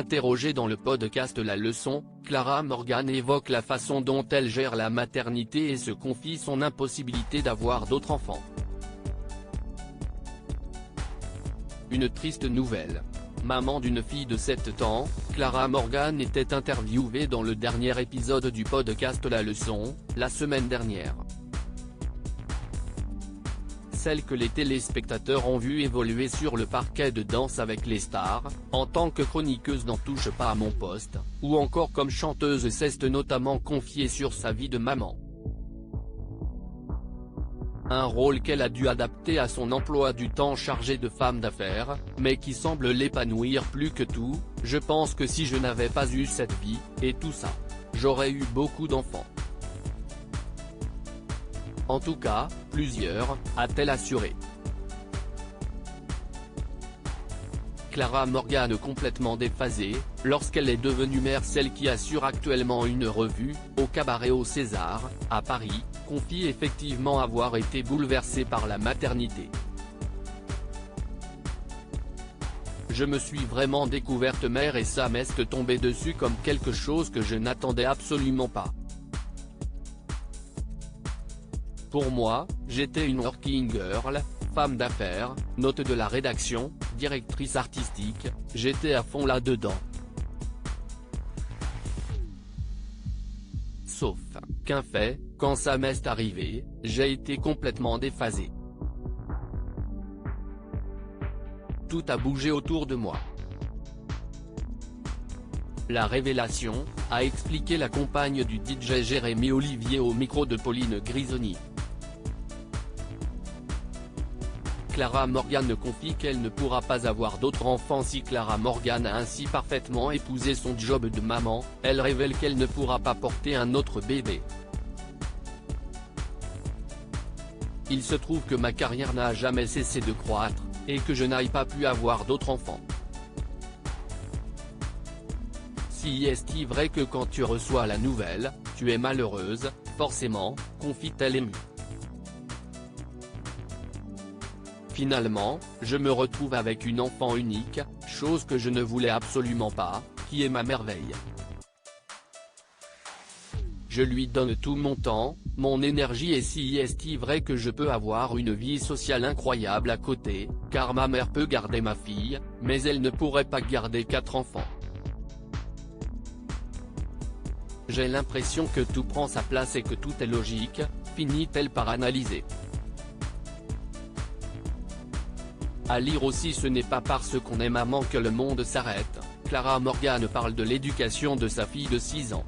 Interrogée dans le podcast La Leçon, Clara Morgan évoque la façon dont elle gère la maternité et se confie son impossibilité d'avoir d'autres enfants. Une triste nouvelle. Maman d'une fille de 7 ans, Clara Morgan était interviewée dans le dernier épisode du podcast La Leçon, la semaine dernière. Celle que les téléspectateurs ont vue évoluer sur le parquet de Danse avec les stars, en tant que chroniqueuse dans Touche pas à mon poste, ou encore comme chanteuse s'est notamment confiée sur sa vie de maman. Un rôle qu'elle a dû adapter à son emploi du temps chargé de femme d'affaires, mais qui semble l'épanouir plus que tout. Je pense que si je n'avais pas eu cette vie, et tout ça, j'aurais eu beaucoup d'enfants. En tout cas, plusieurs, a-t-elle assuré. Clara Morgan complètement déphasée, lorsqu'elle est devenue mère. Celle qui assure actuellement une revue, au Cabaret au César, à Paris, confie effectivement avoir été bouleversée par la maternité. Je me suis vraiment découverte mère et ça m'est tombé dessus comme quelque chose que je n'attendais absolument pas. Pour moi, j'étais une working girl, femme d'affaires, note de la rédaction, directrice artistique, j'étais à fond là-dedans. Sauf qu'un fait, quand ça m'est arrivé, j'ai été complètement déphasé. Tout a bougé autour de moi. La révélation, a expliqué la compagne du DJ Jérémy Olivier au micro de Pauline Grisoni. Clara Morgan confie qu'elle ne pourra pas avoir d'autres enfants si Clara Morgan a ainsi parfaitement épousé son job de maman. Elle révèle qu'elle ne pourra pas porter un autre bébé. Il se trouve que ma carrière n'a jamais cessé de croître, et que je n'aille pas pu avoir d'autres enfants. Si est-il vrai que quand tu reçois la nouvelle, tu es malheureuse, forcément, confie-t-elle émue. Finalement, je me retrouve avec une enfant unique, chose que je ne voulais absolument pas, qui est ma merveille. Je lui donne tout mon temps, mon énergie et si est-il vrai que je peux avoir une vie sociale incroyable à côté, car ma mère peut garder ma fille, mais elle ne pourrait pas garder 4 enfants. J'ai l'impression que tout prend sa place et que tout est logique, finit-elle par analyser. À lire aussi. Ce n'est pas parce qu'on est maman que le monde s'arrête. Clara Morgan parle de l'éducation de sa fille de 6 ans.